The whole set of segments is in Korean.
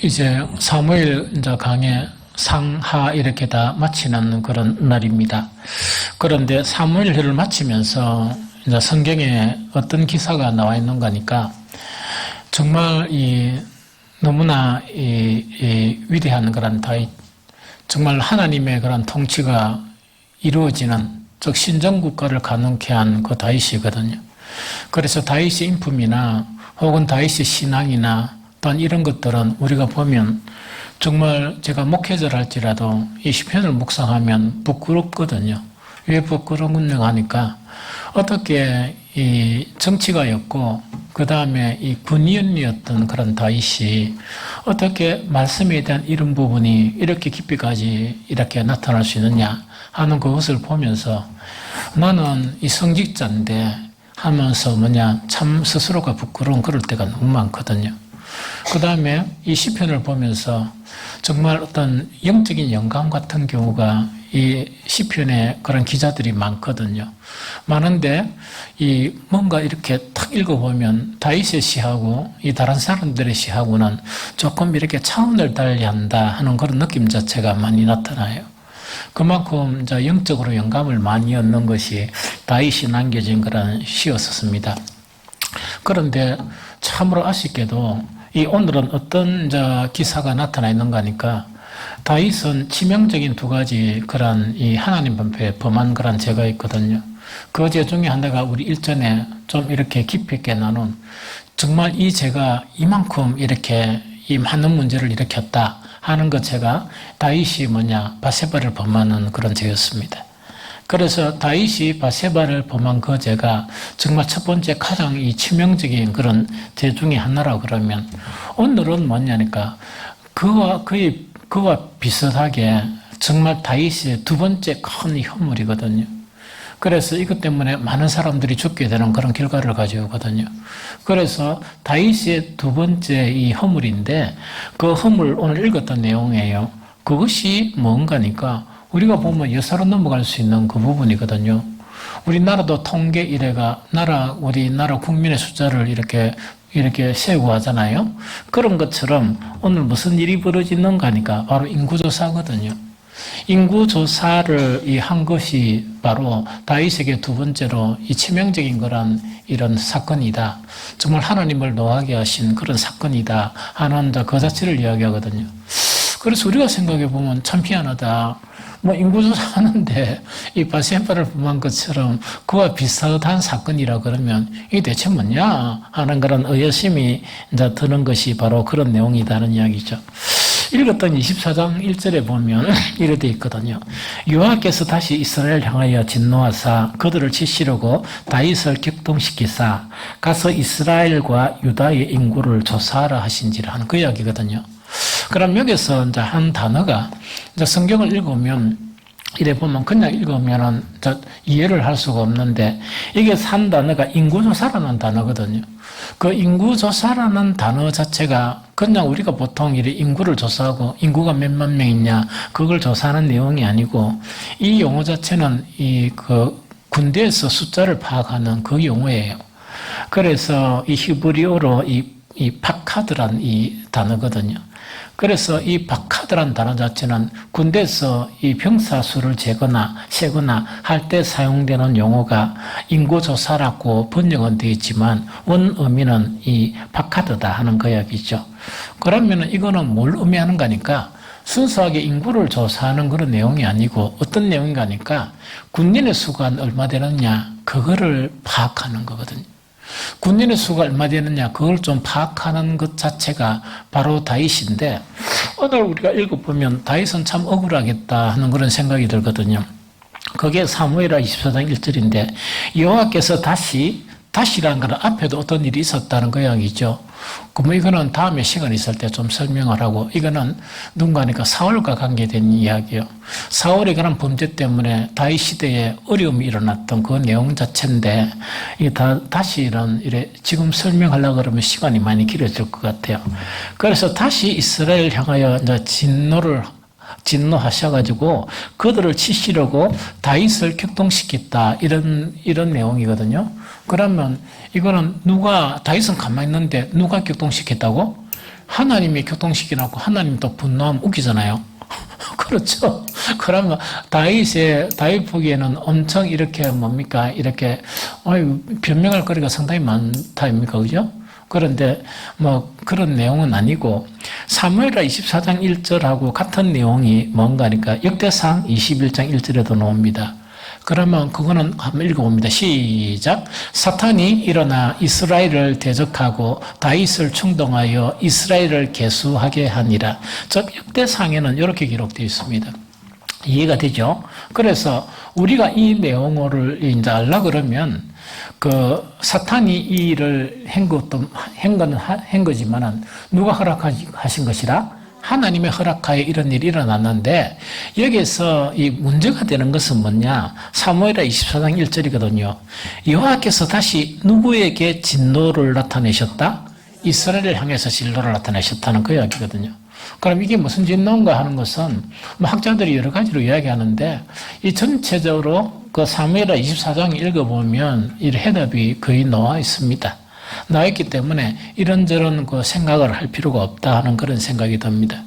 이제 사무엘 이제 강의 상하 이렇게 다 마치는 그런 날입니다. 그런데 사무엘회를 마치면서 이제 성경에 어떤 기사가 나와 있는 거니까 정말 너무나 위대한 그런 다윗, 정말 하나님의 그런 통치가 이루어지는, 즉 신정국가를 가능케 한 그 다윗이거든요. 그래서 다윗의 인품이나 혹은 다윗의 신앙이나 또한 이런 것들은 우리가 보면 정말 제가 목회자를 할지라도 이 시편을 묵상하면 부끄럽거든요. 왜 부끄러운가 하니까 어떻게 이 정치가였고 그 다음에 이 군인이었던 그런 다윗이 어떻게 말씀에 대한 이런 부분이 이렇게 깊이까지 이렇게 나타날 수 있느냐 하는 그것을 보면서 나는 이 성직자인데 하면서 참 스스로가 부끄러운 그럴 때가 너무 많거든요. 그 다음에 이 시편을 보면서 정말 어떤 영적인 영감 같은 경우가 이 시편에 그런 기자들이 많거든요. 많은데 뭔가 이렇게 탁 읽어보면 다윗의 시하고 이 다른 사람들의 시하고는 조금 이렇게 차원을 달리한다 하는 그런 느낌 자체가 많이 나타나요. 그만큼 이제 영적으로 영감을 많이 얻는 것이 다윗이 남겨진 그런 시였었습니다. 그런데 참으로 아쉽게도 오늘은 어떤 기사가 나타나 있는가 하니까 다윗은 치명적인 두 가지 그런 이 하나님 앞에 범한 그런 죄가 있거든요. 그 죄 중에 하나가 우리 일전에 좀 이렇게 깊이 있게 나눈 정말 이 죄가 이만큼 이렇게 이 많은 문제를 일으켰다 하는 것 제가 다윗이 바세바를 범하는 그런 죄였습니다. 그래서 다윗이 바세바를 범한 그 죄가 정말 첫 번째 가장 이 치명적인 그런 죄 중에 하나라고 그러면 오늘은 뭐냐니까 그와 비슷하게 정말 다윗의 두 번째 큰 허물이거든요. 그래서 이것 때문에 많은 사람들이 죽게 되는 그런 결과를 가져오거든요. 그래서 다윗의 두 번째 이 허물인데 그 허물 오늘 읽었던 내용이에요. 그것이 뭔가니까 우리가 보면 여사로 넘어갈 수 있는 그 부분이거든요. 우리나라도 통계 이래가 우리나라 국민의 숫자를 이렇게 세우고 하잖아요. 그런 것처럼 오늘 무슨 일이 벌어지는가 하니까 바로 인구조사거든요. 인구조사를 한 것이 바로 다윗에게 두 번째로 이 치명적인 거란 이런 사건이다. 정말 하나님을 노하게 하신 그런 사건이다 하는 그 자체를 이야기하거든요. 그래서 우리가 생각해 보면 참 희한하다. 인구조사 하는데 이 바세바를 범한 것처럼 그와 비슷한 사건이라 그러면 이게 대체 뭐냐 하는 그런 의심이 이제 드는 것이 바로 그런 내용이다는 이야기죠. 읽었던 24장 1절에 보면 이래 돼 있거든요. 여호와께서 다시 이스라엘 향하여 진노하사 그들을 치시려고 다윗을 격동시키사 가서 이스라엘과 유다의 인구를 조사하라 하신지라 하는 그 이야기거든요. 그럼 여기서 이제 한 단어가 이제 성경을 읽으면 이래 보면 그냥 읽으면은 이해를 할 수가 없는데 이게 한 단어가 인구조사라는 단어거든요. 그 인구조사라는 단어 자체가 그냥 우리가 보통 인구를 조사하고 인구가 몇만 명이냐 그걸 조사하는 내용이 아니고 이 용어 자체는 군대에서 숫자를 파악하는 그 용어예요. 그래서 이 히브리어로 이 파카드란 이 단어거든요. 그래서 이 바카드란 단어 자체는 군대에서 이 병사 수를 세거나 할 때 사용되는 용어가 인구조사라고 번역은 되어 있지만 원 의미는 이 바카드다 하는 그 이야기죠. 그러면 이거는 뭘 의미하는가 하니까 순수하게 인구를 조사하는 그런 내용이 아니고 어떤 내용인가 하니까 군인의 수가 얼마 되느냐 그거를 파악하는 거거든요. 군인의 수가 얼마 되느냐 그걸 좀 파악하는 것 자체가 바로 다윗인데 오늘 우리가 읽어보면 다윗은 참 억울하겠다 하는 그런 생각이 들거든요. 그게 사무엘하 24장 1절인데 여호와께서 다시라는 건 앞에도 어떤 일이 있었다는 그 이야기죠. 그럼 이거는 다음에 시간 있을 때 좀 설명을 하고 이거는 누군가니까 사울과 관계된 이야기예요. 사울의 그런 범죄 때문에 다윗 시대에 어려움이 일어났던 그 내용 자체인데 다시는 지금 설명하려고 그러면 시간이 많이 길어질 것 같아요. 그래서 다시 이스라엘 향하여 이제 진노하셔가지고 그들을 치시려고 다윗을 격동시켰다 이런 내용이거든요. 그러면 이거는 다윗은 가만히 있는데 누가 격동시켰다고? 하나님이 교통시키놓고 하나님 또 분노하면 웃기잖아요. 그렇죠. 그러면 다윗 보기에는 엄청 이렇게 뭡니까? 이렇게, 변명할 거리가 상당히 많다입니까? 그죠? 그런데 뭐 그런 내용은 아니고 사무엘하 24장 1절하고 같은 내용이 뭔가니까 역대상 21장 1절에도 나옵니다. 그러면 그거는 한번 읽어봅니다. 시작. 사탄이 일어나 이스라엘을 대적하고 다윗을 충동하여 이스라엘을 계수하게 하니라. 즉 역대상에는 이렇게 기록되어 있습니다. 이해가 되죠? 그래서 우리가 이 내용을 이제 알라 그러면 그 사탄이 이 일을 한 거지만은 누가 허락하신 것이라? 하나님의 허락하에 이런 일이 일어났는데 여기서 이 문제가 되는 것은 뭐냐? 사무엘하 24장 1절이거든요. 여호와께서 다시 누구에게 진노를 나타내셨다? 이스라엘을 향해서 진노를 나타내셨다는 그 이야기거든요. 그럼 이게 무슨 진노인가 하는 것은 뭐 학자들이 여러 가지로 이야기하는데 이 전체적으로 그 사무엘하 24장 읽어보면 이 해답이 거의 나와 있습니다. 나와 있기 때문에 이런저런 그 생각을 할 필요가 없다 하는 그런 생각이 듭니다.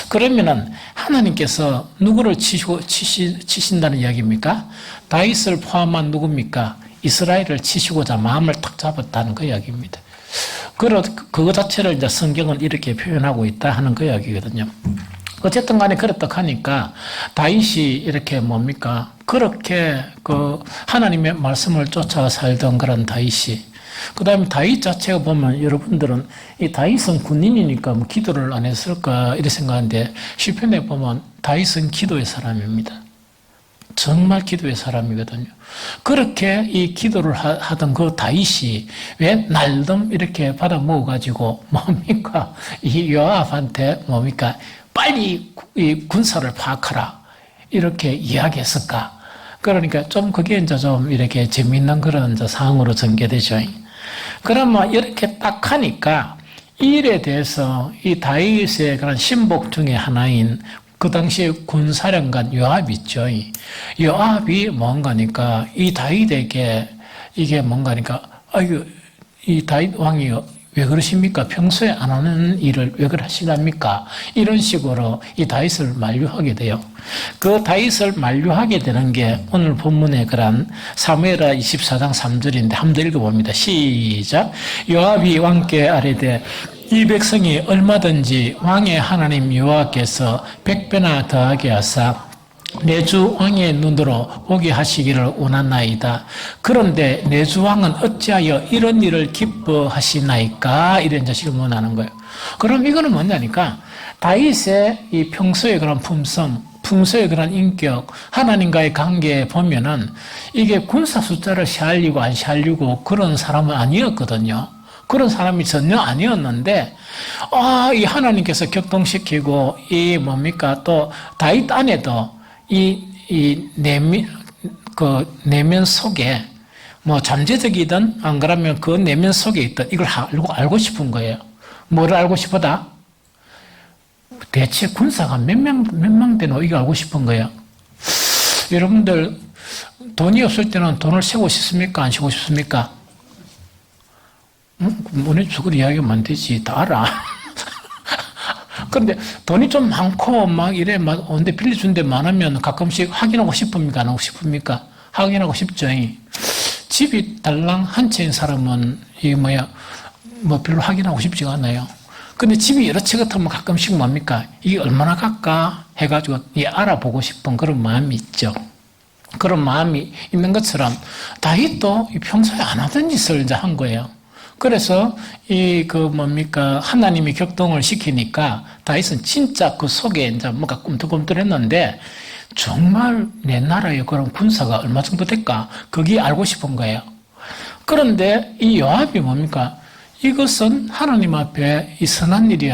그러면은 하나님께서 누구를 치신다는 이야기입니까? 다윗을 포함한 누굽니까? 이스라엘을 치시고자 마음을 탁 잡았다는 그 이야기입니다. 그거 자체를 이제 성경은 이렇게 표현하고 있다 하는 그 이야기거든요. 어쨌든 간에 그렇다 하니까 다윗이 이렇게 뭡니까? 그렇게 그 하나님의 말씀을 쫓아 살던 그런 다윗이 그 다음에 다윗 자체가 보면 여러분들은 이 다윗은 군인이니까 뭐 기도를 안 했을까 이렇게 생각하는데 시편에 보면 다윗은 기도의 사람입니다. 정말 기도의 사람이거든요. 그렇게 이 기도를 하던 그 다윗이 왜 날름 이렇게 받아 먹어가지고 뭡니까? 이 요압한테 뭡니까? 빨리 이 군사를 파악하라 이렇게 이야기했을까? 그러니까 좀 그게 이제 좀 이렇게 재미있는 그런 이제 상황으로 전개되죠. 그러면 이렇게 딱 하니까 이 일에 대해서 이 다윗의 그런 신복 중에 하나인 그 당시에 군사령관 요압 있죠. 요압이 뭔가니까 이 다윗에게 이게 뭔가니까 이 다윗 왕이 왜 그러십니까? 평소에 안 하는 일을 왜 그러시랍니까? 이런 식으로 이 다윗을 만류하게 돼요. 그 다윗을 만류하게 되는 게 오늘 본문의 그런 사무엘하 24장 3절인데 한번 읽어봅니다. 시작. 요압이 왕께 아뢰되 이 백성이 얼마든지 왕의 하나님 여호와께서 100배나 더하게 하사 내 주 왕의 눈으로 보게 하시기를 원하나이다. 그런데 내 주 왕은 어찌하여 이런 일을 기뻐하시나이까? 이런 질문하는 거예요. 그럼 이거는 뭐냐니까 다윗의 이 평소의 그런 품성의 그런 인격, 하나님과의 관계에 보면은 이게 군사 숫자를 샤알리고 안 샤알리고 그런 사람은 아니었거든요. 그런 사람이 전혀 아니었는데, 이 하나님께서 격동시키고, 또 다윗 안에도 내면 속에, 뭐 잠재적이든 안 그러면 그 내면 속에 있던 이걸 알고 싶은 거예요. 뭐를 알고 싶어다? 대체 군사가 몇 명 되노? 이거 알고 싶은 거예요. 여러분들, 돈이 없을 때는 돈을 세고 싶습니까? 안 세고 싶습니까? 뭐네 저걸 이야기하면 안 되지. 다 알아. 그런데 돈이 좀 많고 근데 빌려준 데 많으면 가끔씩 확인하고 싶습니까? 안 하고 싶습니까? 확인하고 싶죠. 집이 달랑 한 채인 사람은 별로 확인하고 싶지가 않아요. 근데 집이 여러 채 같으면 가끔씩 뭡니까? 이게 얼마나 갈까? 해가지고 알아보고 싶은 그런 마음이 있죠. 그런 마음이 있는 것처럼 다윗도 평소에 안 하던 짓을 이제 한 거예요. 그래서 하나님이 격동을 시키니까 다윗은 진짜 그 속에 이제 뭔가 꿈틀꿈틀했는데 정말 내 나라의 그런 군사가 얼마 정도 될까? 그게 알고 싶은 거예요. 그런데 이 요압이 뭡니까? 이것은 하나님 앞에 이 선한 일이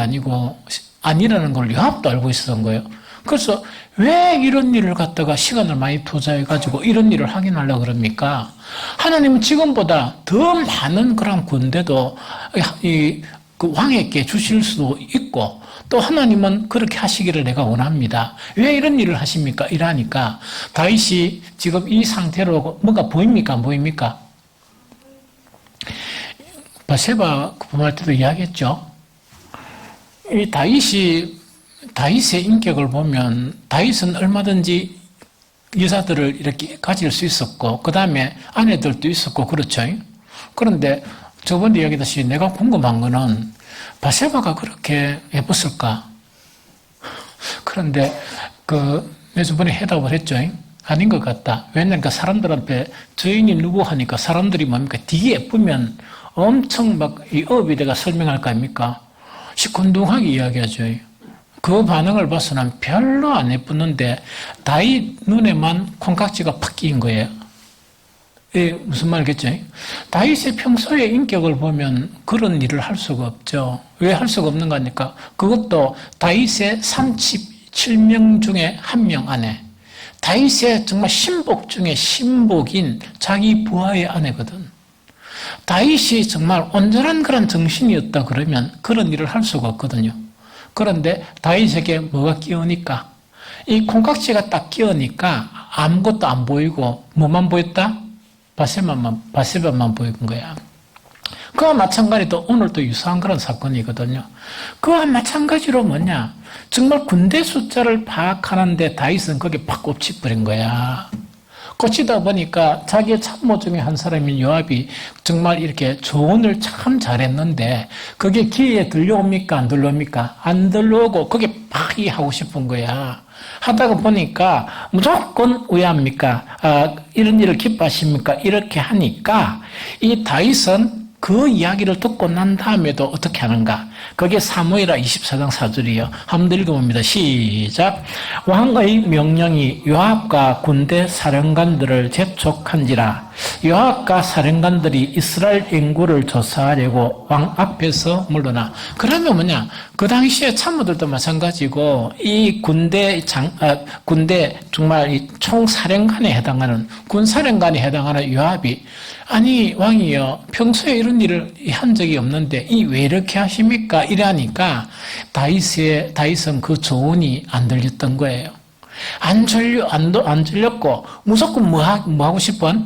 아니라는 걸 요압도 알고 있었던 거예요. 그래서 왜 이런 일을 갖다가 시간을 많이 투자해가지고 이런 일을 확인하려고 그럽니까? 하나님은 지금보다 더 많은 그런 군대도 그 왕에게 주실 수도 있고 또 하나님은 그렇게 하시기를 내가 원합니다. 왜 이런 일을 하십니까? 이러니까 다윗이 지금 이 상태로 뭔가 보입니까? 안 보입니까? 바세바 구할 때도 이야기했죠. 이 다윗의 인격을 보면 다윗은 얼마든지 여자들을 이렇게 가질 수 있었고 그 다음에 아내들도 있었고 그렇죠. 그런데 저번에 이야기했듯이 내가 궁금한 거는 바세바가 그렇게 예뻤을까? 그런데 내 저번에 해답을 했죠. 아닌 것 같다. 왜냐니까 사람들한테 주인이 누구 하니까 사람들이 뭡니까? 되게 예쁘면 엄청 막 이 어비대가 설명할 거 아닙니까? 시큰둥하게 이야기하죠. 그 반응을 봐서는 별로 안 예쁘는데 다윗 눈에만 콩깍지가 팍 끼인 거예요. 무슨 말이겠죠? 다윗의 평소의 인격을 보면 그런 일을 할 수가 없죠. 왜 할 수가 없는 거니까? 그것도 다윗의 37명 중에 한 명 아내. 다윗의 정말 신복 중에 신복인 자기 부하의 아내거든. 다윗이 정말 온전한 그런 정신이었다 그러면 그런 일을 할 수가 없거든요. 그런데 다윗에게 뭐가 끼우니까? 이 콩깍지가 딱 끼우니까 아무것도 안 보이고 뭐만 보였다? 바세바만 보인 거야. 그와 마찬가지로 오늘도 유사한 그런 사건이거든요. 그와 마찬가지로 뭐냐? 정말 군대 숫자를 파악하는데 다윗은 거기에 팍 꽂혀버린 거야. 꽂히다 보니까 자기의 참모 중에 한 사람인 요압이 정말 이렇게 조언을 참 잘했는데 그게 귀에 들려옵니까? 안 들려옵니까? 안 들려오고 그게 팍 하고 싶은 거야. 하다가 보니까 무조건 왜 합니까? 이런 일을 기뻐하십니까? 이렇게 하니까 이 다윗은 그 이야기를 듣고 난 다음에도 어떻게 하는가? 그게 사무엘하 24장 4절이요. 한번 읽어봅니다. 시작. 왕의 명령이 요압과 군대 사령관들을 재촉한지라. 요압과 사령관들이 이스라엘 인구를 조사하려고 왕 앞에서 물러나. 그러면 뭐냐? 그 당시에 참모들도 마찬가지고 이 군대 정말 이 총사령관에 해당하는 군사령관에 해당하는 요압이 아니 왕이요 평소에 이런 일을 한 적이 없는데 왜 이렇게 하십니까? 이러니까 다윗은 그 조언이 안 들렸던 거예요. 안 들렸고 무조건 뭐 하고 싶은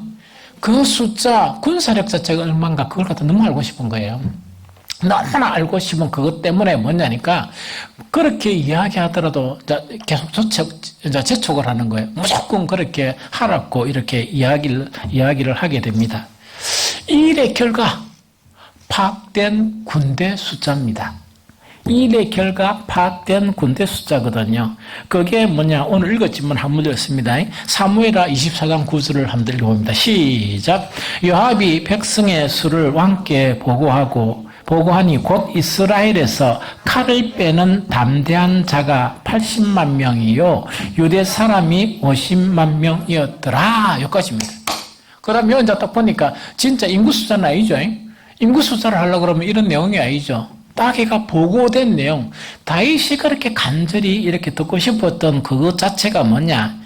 그 숫자 군사력 자체가 얼마인가 그걸 갖다 너무 알고 싶은 거예요. 너무나 알고 싶은 그것 때문에 뭐냐니까 그렇게 이야기하더라도 계속 재촉을 하는 거예요. 무조건 그렇게 하라고 이렇게 이야기를 하게 됩니다. 이 일의 결과 파악된 군대 숫자입니다. 이 일의 결과 파악된 군대 숫자거든요. 그게 뭐냐? 오늘 읽었지만 한번 읽었습니다. 사무엘하 24장 9절을 한번 읽어봅니다. 시작. 요압이 백성의 수를 왕께 보고하니 곧 이스라엘에서 칼을 빼는 담대한 자가 80만 명이요 유대 사람이 50만 명이었더라. 여기까지입니다. 그 다음에 이제 딱 보니까 진짜 인구 숫자는 아니죠. 인구 숫자를 하려고 그러면 이런 내용이 아니죠. 딱 얘가 보고된 내용. 다윗이 그렇게 간절히 이렇게 듣고 싶었던 그것 자체가 뭐냐.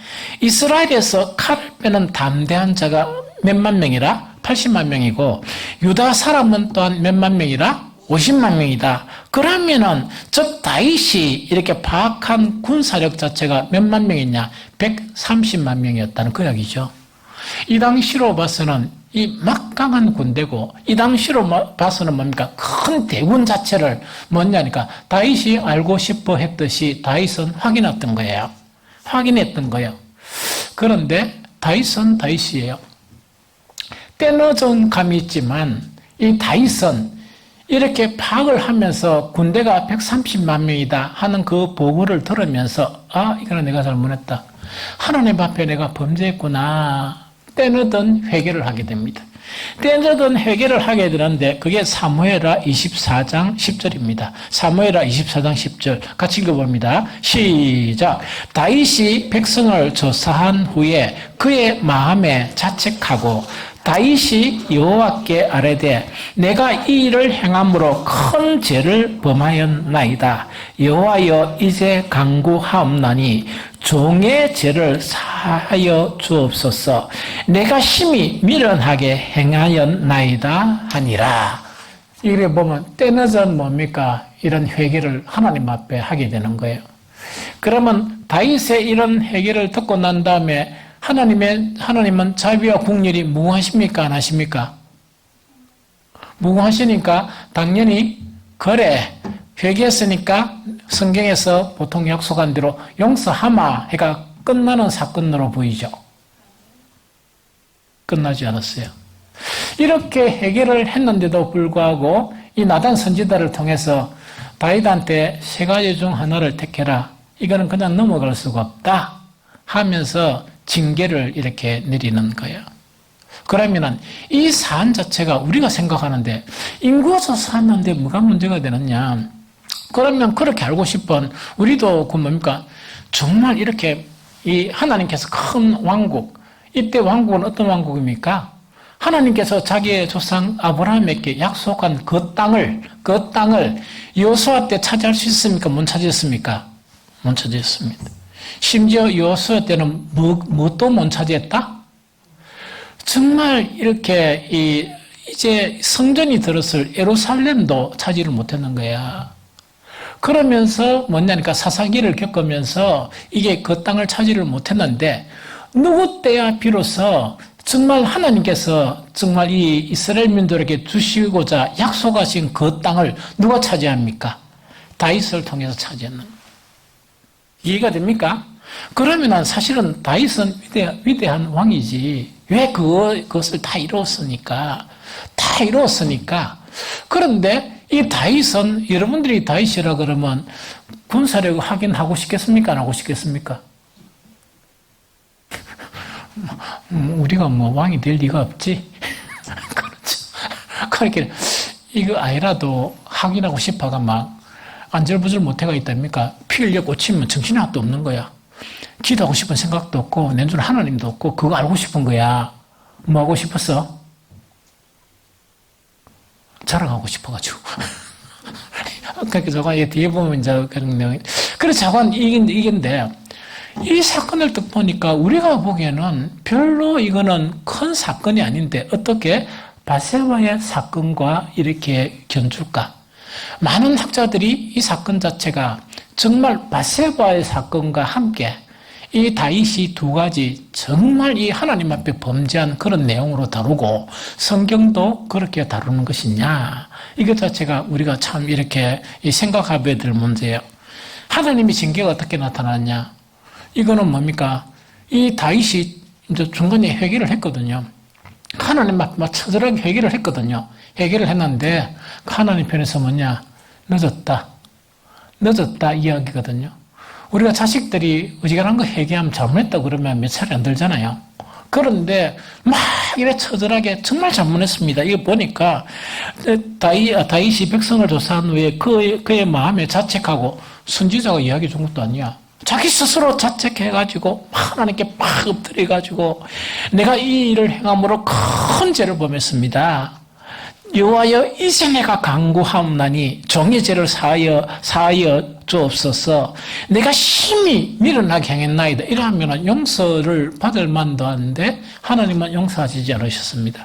이스라엘에서 칼을 빼는 담대한 자가 몇만 명이라? 80만 명이고 유다 사람은 또한 몇만 명이라? 50만 명이다. 그러면은 저 다윗이 이렇게 파악한 군사력 자체가 몇만 명이냐? 130만 명이었다는 그 이야기죠. 이 당시로 봐서는 이 막강한 군대고 이 당시로 봐서는 뭡니까? 큰 대군 자체를 뭐냐니까 다윗이 알고 싶어 했듯이 다윗은 확인했던 거예요. 확인했던 거예요. 그런데 다윗은 다윗이에요. 때늦은 감이 있지만 이 다윗은 이렇게 파악을 하면서 군대가 130만 명이다 하는 그 보고를 들으면서 이거는 내가 잘못했다. 하나님 앞에 내가 범죄했구나. 때늦은 회개를 하게 됩니다. 때늦은 회개를 하게 되는데 그게 사무엘하 24장 10절입니다. 사무엘하 24장 10절 같이 읽어봅니다. 시작. 다윗이 백성을 조사한 후에 그의 마음에 자책하고 다윗이 여호와께 아뢰되 내가 이 일을 행함으로 큰 죄를 범하였나이다. 여호와여 이제 간구하옵나니 종의 죄를 사하여 주옵소서. 내가 심히 미련하게 행하였나이다 하니라. 이래 보면 때늦은 뭡니까? 이런 회개를 하나님 앞에 하게 되는 거예요. 그러면 다윗의 이런 회개를 듣고 난 다음에 하나님은 자비와 국률이 무궁하십니까? 안 하십니까? 무궁하시니까 당연히 그래 회개했으니까 성경에서 보통 약속한 대로 용서하마 해가 끝나는 사건으로 보이죠. 끝나지 않았어요. 이렇게 해결을 했는데도 불구하고 이 나단 선지자를 통해서 다윗한테 세 가지 중 하나를 택해라. 이거는 그냥 넘어갈 수가 없다 하면서 징계를 이렇게 내리는 거예요. 그러면은 이 사안 자체가 우리가 생각하는데 인구조사하는데 뭐가 문제가 되느냐? 그러면 그렇게 알고 싶은 우리도 그 뭡니까? 정말 이렇게 이 하나님께서 큰 왕국, 이때 왕국은 어떤 왕국입니까? 하나님께서 자기의 조상 아브라함에게 약속한 그 땅을 여호수아 때 차지할 수 있습니까? 못 차지했습니까? 못 차지했습니다. 심지어 여호수아 때는 또 못 차지했다? 정말 이렇게 이제 성전이 들었을 예루살렘도 차지를 못했는 거야. 그러면서 뭐냐니까 사사기를 겪으면서 이게 그 땅을 차지를 못했는데 누구 때야 비로소 정말 하나님께서 정말 이 이스라엘 민들에게 주시고자 약속하신 그 땅을 누가 차지합니까? 다윗을 통해서 차지했는 거예요. 이해가 됩니까? 그러면 사실은 다윗은 위대한 왕이지. 왜 그것을 다 이루었으니까. 그런데 이 다윗은 여러분들이 다윗이라 그러면 군사력을 확인하고 싶겠습니까? 안 하고 싶겠습니까? 우리가 뭐 왕이 될 리가 없지. 그렇죠. 그렇게 이거 아니라도 확인하고 싶어가 막 안절부절 못해가 있답니까? 피 흘려 꽂히면 정신이 하나도 없는 거야. 기도하고 싶은 생각도 없고 내 눈 하나님도 없고 그거 알고 싶은 거야. 뭐 하고 싶었어? 자랑하고 싶어가지고. 그러니까 저거 뒤에 보면 이제 그런 내용. 그래서 저건 이긴데 이 사건을 딱 보니까 우리가 보기에는 별로 이거는 큰 사건이 아닌데 어떻게 바세바의 사건과 이렇게 견줄까? 많은 학자들이 이 사건 자체가 정말 바세바의 사건과 함께 이 다윗이 두 가지 정말 이 하나님 앞에 범죄한 그런 내용으로 다루고 성경도 그렇게 다루는 것이냐. 이것 자체가 우리가 참 이렇게 생각해봐야 될 문제예요. 하나님의 징계가 어떻게 나타났냐. 이거는 뭡니까? 이 다윗이 이제 중간에 회개를 했거든요. 하나님 앞에 처절하게 회개를 했거든요. 회개를 했는데 하나님 편에서 뭐냐? 늦었다 이야기거든요. 우리가 자식들이 어지간한 거 회개하면 잘못했다 그러면 몇 차례 안 들잖아요. 그런데 막 이래 처절하게 정말 잘못했습니다. 이거 보니까 다윗이 백성을 조사한 후에 그의 마음에 자책하고 선지자가 이야기해 준 것도 아니야. 자기 스스로 자책해가지고 하나님께 막 엎드려가지고 내가 이 일을 행함으로 큰 죄를 범했습니다. 여호와여 이제 내가 간구하옵나니 종의 죄를 사하여 주옵소서. 내가 심히 미련하게 행했나이다. 이러면 용서를 받을 만도 한데 하나님은 용서하시지 않으셨습니다.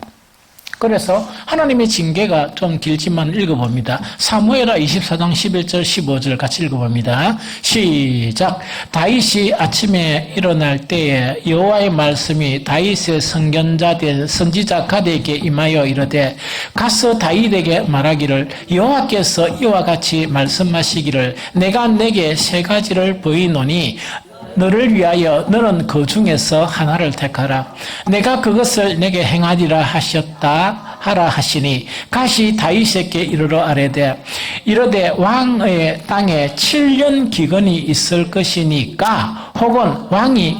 그래서 하나님의 징계가 좀 길지만 읽어봅니다. 사무엘하 24장 11절 15절 같이 읽어봅니다. 시작. 다윗이 아침에 일어날 때에 여호와의 말씀이 다윗의 선견자된 선지자 갓에게 임하여 이르되 가서 다윗에게 말하기를 여호와께서 이와 같이 말씀하시기를 내가 내게 세 가지를 보이노니 너를 위하여 너는 그 중에서 하나를 택하라. 내가 그것을 내게 행하리라 하라 하시니 가시 다윗에게 이르러 이르되 왕의 땅에 7년 기근이 있을 것이니까 혹은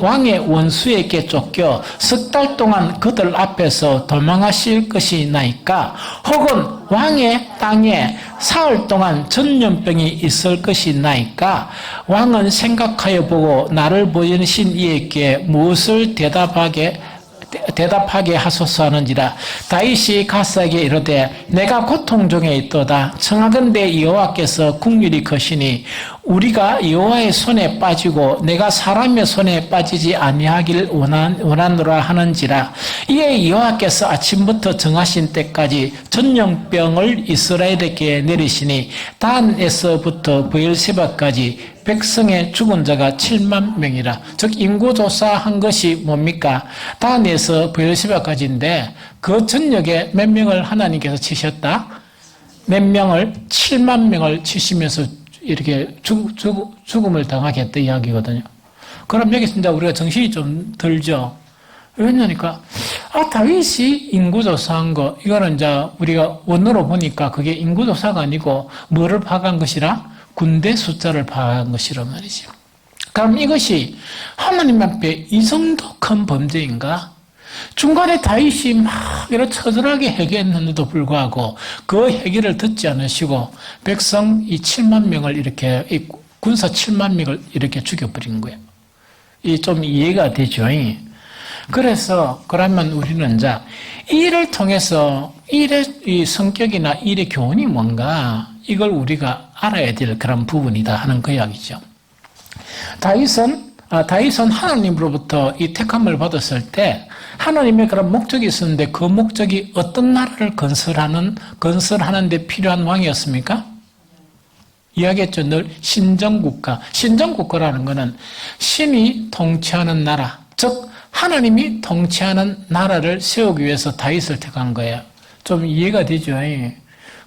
왕의 원수에게 쫓겨 석 달 동안 그들 앞에서 도망하실 것이나이까 혹은 왕의 땅에 사흘 동안 전염병이 있을 것이나이까 왕은 생각하여 보고 나를 보이신 이에게 무엇을 대답하게 하소서 하는지라. 다윗이 갓에게 이르되 내가 고통 중에 있도다. 청하건대 여호와께서 국률이 크시니 우리가 여호와의 손에 빠지고 내가 사람의 손에 빠지지 아니하길 원하노라 하는지라. 이에 여호와께서 아침부터 정하신 때까지 전염병을 이스라엘에게 내리시니 단에서부터 브엘세바까지 백성의 죽은 자가 7만 명이라. 즉 인구조사한 것이 뭡니까? 단에서 브엘세바까지인데 그 전역에 몇 명을 하나님께서 치셨다? 몇 명을 7만 명을 치시면서 이렇게 죽음을 당하게 했다 이야기거든요. 그럼 여기 진짜 우리가 정신이 좀 들죠. 왜냐니까 다윗이 인구조사한 거 이거는 이제 우리가 원어로 보니까 그게 인구조사가 아니고 뭐를 파악한 것이라 군대 숫자를 파악한 것이란 말이죠. 그럼 이것이 하나님 앞에 이 정도 큰 범죄인가? 중간에 다윗이 막 이렇게 처절하게 해결했는데도 불구하고 그 해결을 듣지 않으시고 백성 이 7만 명을 이렇게 군사 7만 명을 이렇게 죽여버린 거예요. 이 좀 이해가 되죠. 그래서 그러면 우리는 이제 이를 통해서 일의 이 성격이나 일의 교훈이 뭔가 이걸 우리가 알아야 될 그런 부분이다 하는 그 이야기죠. 다윗은 하나님으로부터 이 택함을 받았을 때 하나님의 그런 목적이 있었는데 그 목적이 어떤 나라를 건설하는 데 필요한 왕이었습니까? 이야기했죠. 늘 신정국가. 신정국가라는 것은 신이 통치하는 나라, 즉 하나님이 통치하는 나라를 세우기 위해서 다윗을 택한 거예요. 좀 이해가 되죠?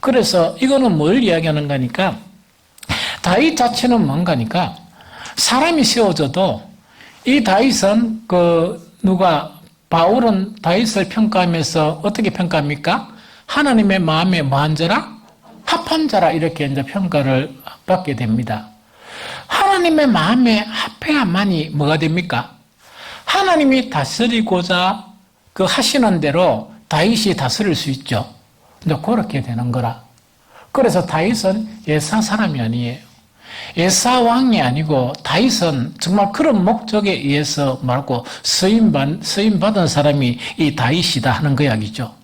그래서 이거는 뭘 이야기하는 거니까 다윗 자체는 뭔가니까 사람이 세워져도 이 다윗은 바울은 다윗을 평가하면서 어떻게 평가합니까? 하나님의 마음에 뭐한 자라? 합한 자라 이렇게 이제 평가를 받게 됩니다. 하나님의 마음에 합해야만이 뭐가 됩니까? 하나님이 다스리고자 하시는 대로 다윗이 다스릴 수 있죠. 근데 그렇게 되는 거라. 그래서 다윗은 예사 사람이 아니에요. 예사 왕이 아니고 다윗은 정말 그런 목적에 의해서 말고 쓰임 받은 사람이 이 다윗이다 하는 그 이야기죠.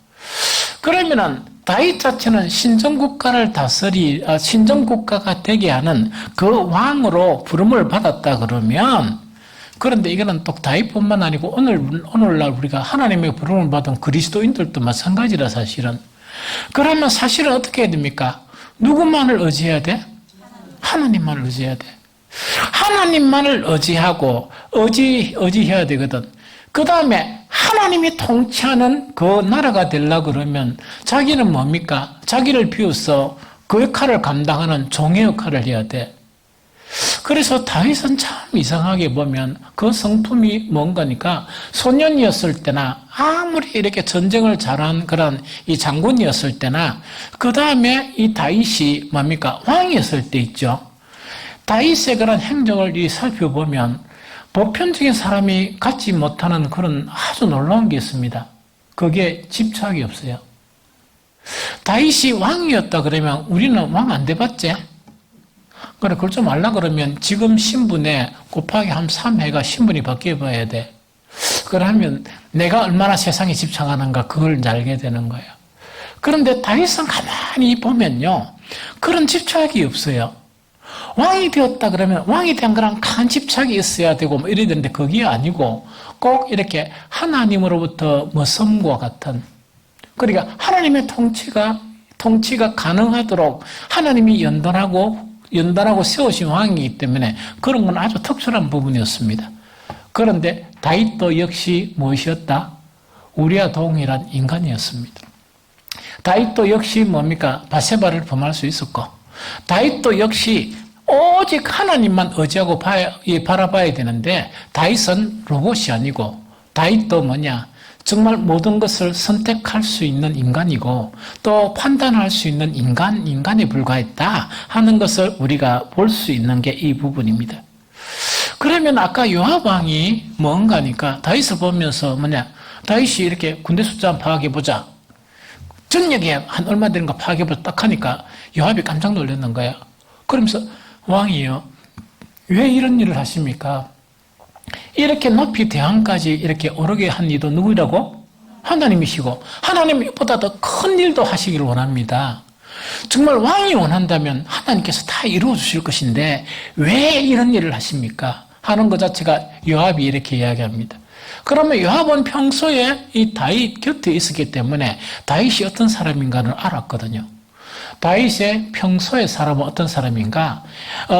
그러면은 다윗 자체는 신정국가가 되게 하는 그 왕으로 부름을 받았다 그러면, 그런데 이거는 또 다윗뿐만 아니고 오늘날 우리가 하나님의 부름을 받은 그리스도인들도 마찬가지라 사실은. 그러면 사실은 어떻게 해야 됩니까? 누구만을 의지해야 돼? 하나님만을 의지해야 돼. 하나님만을 의지하고 의지해야 되거든. 그 다음에 하나님이 통치하는 그 나라가 되려고 그러면 자기는 뭡니까? 자기를 비워서 그 역할을 감당하는 종의 역할을 해야 돼. 그래서 다윗은 참 이상하게 보면 그 성품이 뭔가니까 소년이었을 때나 아무리 이렇게 전쟁을 잘한 그런 이 장군이었을 때나 그 다음에 이 다윗이 뭡니까? 왕이었을 때 있죠. 다윗의 그런 행적을 살펴보면 보편적인 사람이 갖지 못하는 그런 아주 놀라운 게 있습니다. 그게 집착이 없어요. 다윗이 왕이었다 그러면 우리는 왕 안 돼봤지? 그래, 그걸 좀 알라 그러면 지금 신분에 곱하기 한 3회가 신분이 바뀌어 봐야 돼. 그러면 내가 얼마나 세상에 집착하는가 그걸 이제 알게 되는 거예요. 그런데 다윗은 가만히 보면요. 그런 집착이 없어요. 왕이 되었다 그러면 왕에 대한 그런 강한 집착이 있어야 되고 뭐 이래야 되는데 그게 아니고 꼭 이렇게 하나님으로부터 섬과 같은, 그러니까 하나님의 통치가 가능하도록 하나님이 연단하고 세우신 왕이기 때문에 그런 건 아주 특출한 부분이었습니다. 그런데 다윗도 역시 무엇이었다? 우리와 동일한 인간이었습니다. 다윗도 역시 뭡니까? 바세바를 범할 수 있었고, 다윗도 역시 오직 하나님만 의지하고 바라봐야 되는데 다윗은 로봇이 아니고 다윗도 정말 모든 것을 선택할 수 있는 인간이고 또 판단할 수 있는 인간에 불과했다 하는 것을 우리가 볼 수 있는 게 이 부분입니다. 그러면 아까 요압 왕이 뭔가니까 다윗을 보면서 다윗이 이렇게 군대 숫자 한번 파악해보자. 전역에 한 얼마 되는가 파악해보자 딱 하니까 요압이 깜짝 놀랐는 거야. 그러면서 왕이요, 왜 이런 일을 하십니까? 이렇게 높이 대왕까지 이렇게 오르게 한 이도 누구라고? 하나님이시고 하나님보다 더 큰 일도 하시기를 원합니다. 정말 왕이 원한다면 하나님께서 다 이루어 주실 것인데 왜 이런 일을 하십니까? 하는 것 자체가 요압이 이렇게 이야기합니다. 그러면 요압은 평소에 이 다윗 곁에 있었기 때문에 다윗이 어떤 사람인가를 알았거든요. 다윗의 평소의 사람은 어떤 사람인가?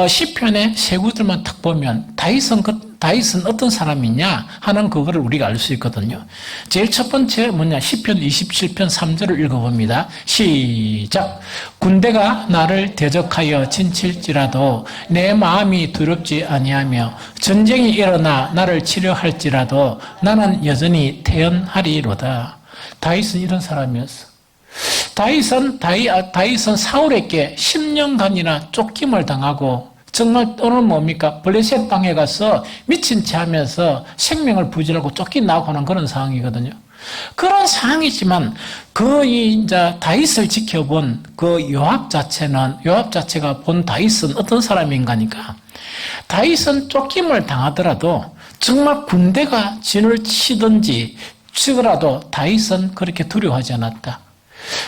시편의 세 구절만 딱 보면 다윗은 다윗은 어떤 사람이냐 하는 그거를 우리가 알 수 있거든요. 제일 첫 번째 뭐냐? 시편 27편 3절을 읽어봅니다. 시작. 군대가 나를 대적하여 진칠지라도 내 마음이 두렵지 아니하며 전쟁이 일어나 나를 치료할지라도 나는 여전히 태연하리로다. 다윗은 이런 사람이었어. 다윗은 사울에게 10년간이나 쫓김을 당하고 정말 또는 뭡니까? 블레셋 땅에 가서 미친 채 하면서 생명을 부지하고 쫓겨나고 하는 그런 상황이거든요. 그런 상황이지만 이제 다윗을 지켜본 그 요압 자체가 본 다윗은 어떤 사람인가니까 다윗은 쫓김을 당하더라도 정말 군대가 진을 치더라도 다윗은 그렇게 두려워하지 않았다.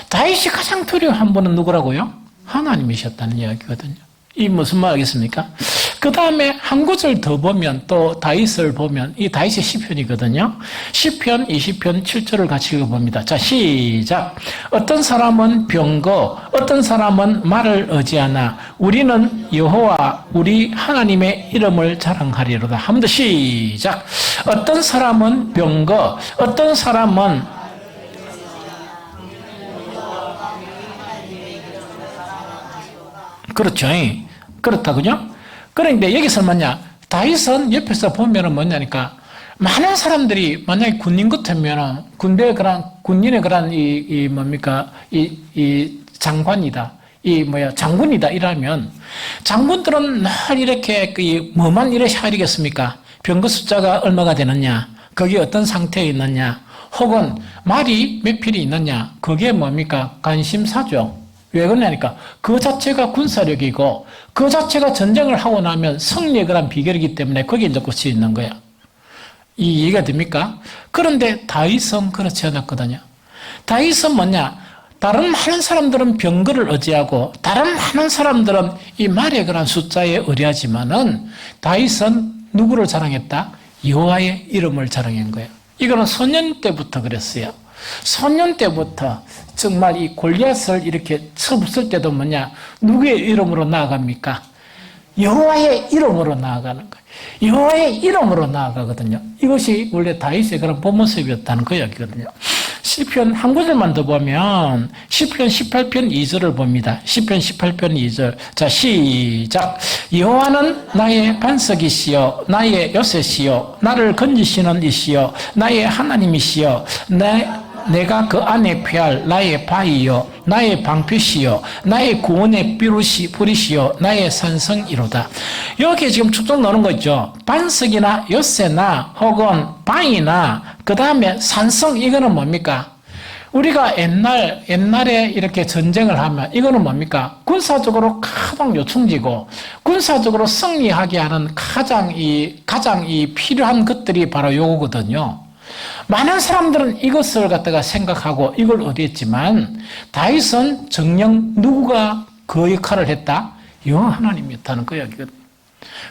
다윗이 가장 두려워한 분은 누구라고요? 하나님이셨다는 이야기거든요. 이 무슨 말이겠습니까? 그 다음에 한 구절 더 보면 또 다윗을 보면 이 다윗의 시편이거든요. 시편 20편 7절을 같이 읽어봅니다. 자, 시작. 어떤 사람은 병거, 어떤 사람은 말을 의지하나 우리는 여호와 우리 하나님의 이름을 자랑하리로다. 한 번 더 시작. 어떤 사람은 병거, 어떤 사람은 그렇죠. 그렇다군요. 그런데 여기서 뭐냐? 다윗은 옆에서 보면은 뭐냐니까 많은 사람들이 만약에 군인 같으면은 군인의 그런 뭡니까? 이 장관이다. 장군이다. 이라면 장군들은 늘 이렇게 뭐만 이렇게 하리겠습니까? 병거 숫자가 얼마가 되느냐? 거기 어떤 상태에 있느냐? 혹은 말이 몇 필이 있느냐? 그게 뭡니까? 관심사죠. 왜 그러냐니까 그 자체가 군사력이고 그 자체가 전쟁을 하고 나면 승리의 그런 비결이기 때문에 거기에 이제 꽂혀 있는 거야. 이 이해가 됩니까? 그런데 다윗은 그렇지 않았거든요. 다윗은 뭐냐? 다른 많은 사람들은 병거를 의지하고 다른 많은 사람들은 이 말의 그런 숫자에 의뢰하지만은 다윗은 누구를 자랑했다? 여호와의 이름을 자랑한 거예요. 이거는 소년 때부터 그랬어요. 소년 때부터 정말 이 골리앗을 이렇게 쳐붙을 때도 뭐냐? 누구의 이름으로 나아갑니까? 여호와의 이름으로 나아가는 거예요. 여호와의 이름으로 나아가거든요. 이것이 원래 다윗의 그런 본 모습이었다는 그 이야기거든요. 시편 한 구절만 더 보면 시편 18편 2절을 봅니다. 시편 18편 2절. 자, 시작. 여호와는 나의 반석이시여 나의 요새시여 나를 건지시는 이시여 나의 하나님이시여 내가 그 안에 피할 나의 바위요 나의 방패시요 나의 구원의 뿌리시요 나의 산성이로다. 여기에 지금 쭉쭉 나오는 거 있죠. 반석이나 요새나 혹은 바위나 그 다음에 산성, 이거는 뭡니까? 우리가 옛날에 이렇게 전쟁을 하면 이거는 뭡니까? 군사적으로 가장 요충지고 군사적으로 승리하게 하는 가장 필요한 것들이 바로 요거거든요. 많은 사람들은 이것을 갖다가 생각하고 이걸 의뢰했지만 다윗은 정녕 누구가 그 역할을 했다? 여호와 하나님이었다는 그 이야기거든요.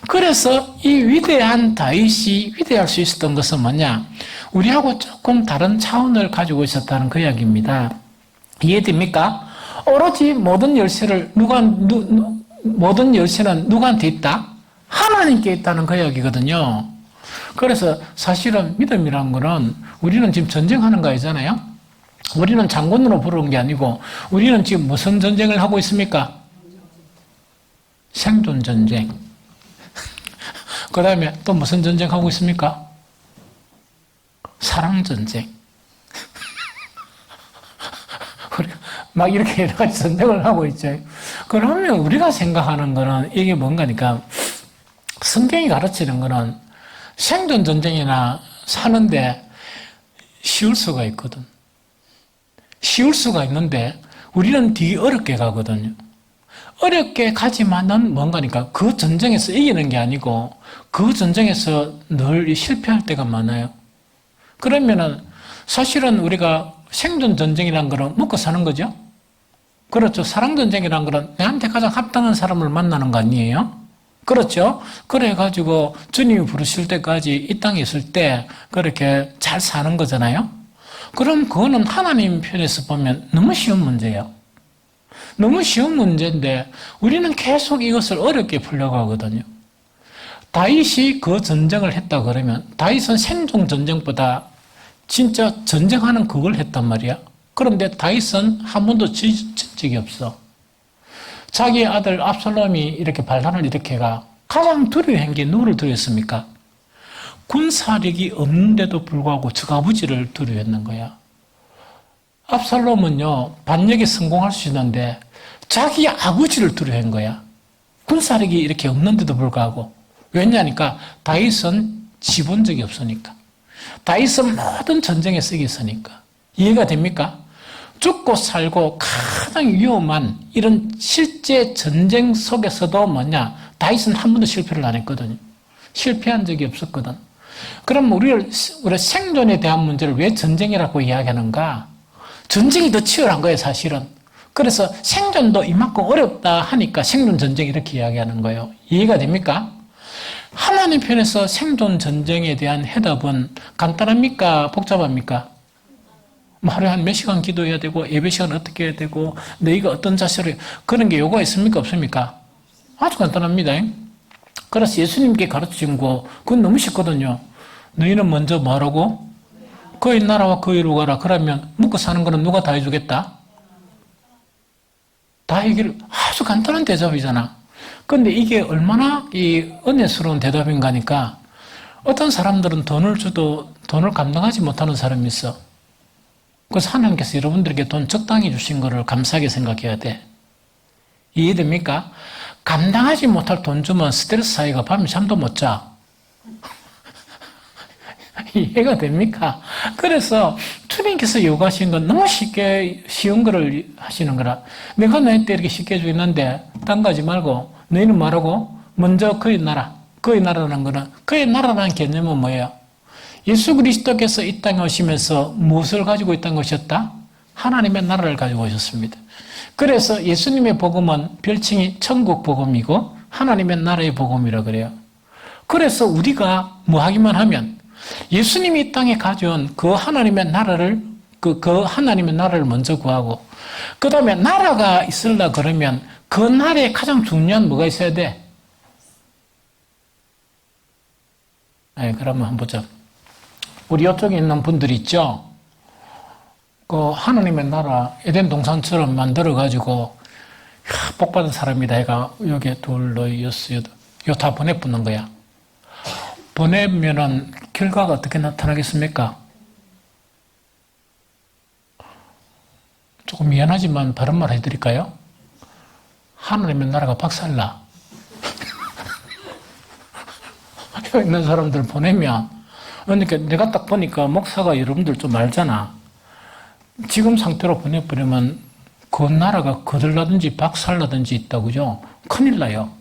그래서 이 위대한 다윗이 위대할 수 있었던 것은 뭐냐? 우리하고 조금 다른 차원을 가지고 있었다는 그 이야기입니다. 이해됩니까? 오로지 모든 열쇠는 누구한테 있다? 하나님께 있다는 그 이야기거든요. 그래서 사실은 믿음이라는 거는 우리는 지금 전쟁하는 거 아니잖아요? 우리는 장군으로 부르는 게 아니고 우리는 지금 무슨 전쟁을 하고 있습니까? 생존 전쟁. 그 다음에 또 무슨 전쟁 하고 있습니까? 사랑 전쟁. 우리가 막 이렇게 여러 가지 전쟁을 하고 있죠. 그러면 우리가 생각하는 거는 이게 뭔가니까 성경이 가르치는 거는 생존 전쟁이나 사는데 쉬울 수가 있거든. 쉬울 수가 있는데 우리는 되게 어렵게 가거든요. 어렵게 가지만은 뭔가니까 그 전쟁에서 이기는 게 아니고 그 전쟁에서 늘 실패할 때가 많아요. 그러면은 사실은 우리가 생존 전쟁이라는 거는 먹고 사는 거죠. 그렇죠. 사랑 전쟁이라는 거는 내한테 가장 합당한 사람을 만나는 거 아니에요? 그렇죠. 그래가지고 주님이 부르실 때까지 이 땅에 있을 때 그렇게 잘 사는 거잖아요. 그럼 그거는 하나님 편에서 보면 너무 쉬운 문제예요. 너무 쉬운 문제인데 우리는 계속 이것을 어렵게 풀려고 하거든요. 다윗이 그 전쟁을 했다 그러면 다윗은 생존 전쟁보다 진짜 전쟁하는 그걸 했단 말이야. 그런데 다윗은 한 번도 진 적이 없어. 자기 아들 압살롬이 이렇게 반란을 일으켜가 가장 두려워한 게 누구를 두려웠습니까? 군사력이 없는데도 불구하고 적아버지를 두려워했는 거야. 압살롬은요, 반역에 성공할 수 있는데 자기 아버지를 두려워한 거야. 군사력이 이렇게 없는데도 불구하고. 왜냐니까 다윗은 지본 적이 없으니까. 다윗은 모든 전쟁에 쓰겠으니까. 이해가 됩니까? 죽고 살고 가장 위험한 이런 실제 전쟁 속에서도 뭐냐, 다윗은 한 번도 실패를 안 했거든요. 실패한 적이 없었거든. 그럼 우리 생존에 대한 문제를 왜 전쟁이라고 이야기하는가? 전쟁이 더 치열한 거예요, 사실은. 그래서 생존도 이만큼 어렵다 하니까 생존 전쟁 이렇게 이야기하는 거예요. 이해가 됩니까? 하나님 편에서 생존 전쟁에 대한 해답은 간단합니까? 복잡합니까? 하루에 한 몇 시간 기도해야 되고 예배 시간 어떻게 해야 되고 너희가 어떤 자세로 그런 게 요구가 있습니까? 없습니까? 아주 간단합니다. 그래서 예수님께 가르치신 거 그건 너무 쉽거든요. 너희는 먼저 뭐하라고? 그의 나라와 그의로 가라. 그러면 먹고 사는 거는 누가 다 해주겠다? 다 해결, 아주 간단한 대답이잖아. 근데 이게 얼마나 이 은혜스러운 대답인가 하니까 어떤 사람들은 돈을 줘도 돈을 감당하지 못하는 사람이 있어. 그래서 하나님께서 여러분들에게 돈 적당히 주신 거를 감사하게 생각해야 돼. 이해됩니까? 감당하지 못할 돈 주면 스트레스 사이가 밤에 잠도 못 자. 이해가 됩니까? 그래서 주님께서 요구하신 건 너무 쉽게 쉬운 거를 하시는 거라. 내가 너희한테 이렇게 쉽게 주겠는데 딴 거 하지 말고 너희는 뭐라고? 먼저 그의 나라. 그의 나라라는 거는 그의 나라라는 개념은 뭐예요? 예수 그리스도께서 이 땅에 오시면서 무엇을 가지고 이 땅에 오셨다? 하나님의 나라를 가지고 오셨습니다. 그래서 예수님의 복음은 별칭이 천국 복음이고 하나님의 나라의 복음이라 그래요. 그래서 우리가 뭐 하기만 하면 예수님이 이 땅에 가져온 그 하나님의 나라를 그 하나님의 나라를 먼저 구하고 그 다음에 나라가 있으려 그러면 그 나라에 가장 중요한 뭐가 있어야 돼? 네, 그러면 한번 보자. 우리 이쪽에 있는 분들 있죠? 그 하나님의 나라 에덴 동산처럼 만들어가지고 복받은 사람이다 해가 여기에 둘, 너, 여섯, 여덟 이거 다 보내붙는 거야. 보내면은 결과가 어떻게 나타나겠습니까? 조금 미안하지만 바른 말 해드릴까요? 하나님의 나라가 박살나. 여기 있는 사람들 보내면 그러니까 내가 딱 보니까 목사가 여러분들 좀 알잖아. 지금 상태로 보내버리면 그 나라가 거들나든지 박살나든지 있다고 그죠? 큰일 나요.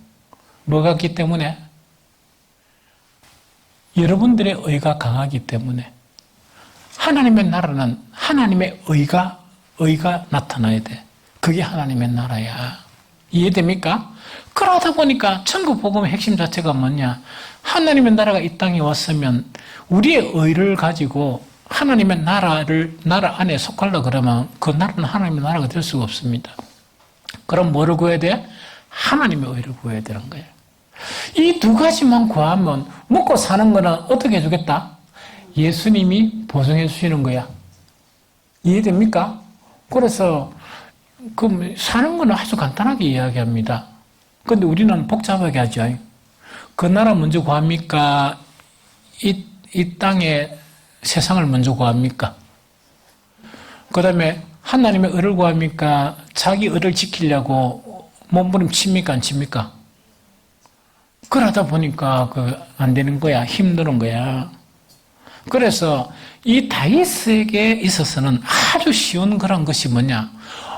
뭐가 있기 때문에? 여러분들의 의가 강하기 때문에. 하나님의 나라는 하나님의 의가 나타나야 돼. 그게 하나님의 나라야. 이해됩니까? 그러다 보니까 천국 복음의 핵심 자체가 뭐냐? 하나님의 나라가 이 땅에 왔으면 우리의 의를 가지고 하나님의 나라 안에 속하려고 그러면 그 나라는 하나님의 나라가 될 수가 없습니다. 그럼 뭐를 구해야 돼? 하나님의 의를 구해야 되는 거예요. 이 두 가지만 구하면 먹고 사는 거는 어떻게 해주겠다? 예수님이 보증해 주시는 거야. 이해됩니까? 그래서 사는 거는 아주 간단하게 이야기합니다. 그런데 우리는 복잡하게 하죠. 그 나라 먼저 구합니까? 이 땅에 세상을 먼저 구합니까? 그 다음에 하나님의 의를 구합니까? 자기 의를 지키려고 몸부림칩니까? 안 칩니까? 그러다 보니까 안 되는 거야. 힘드는 거야. 그래서 이 다윗에게 있어서는 아주 쉬운 그런 것이 뭐냐?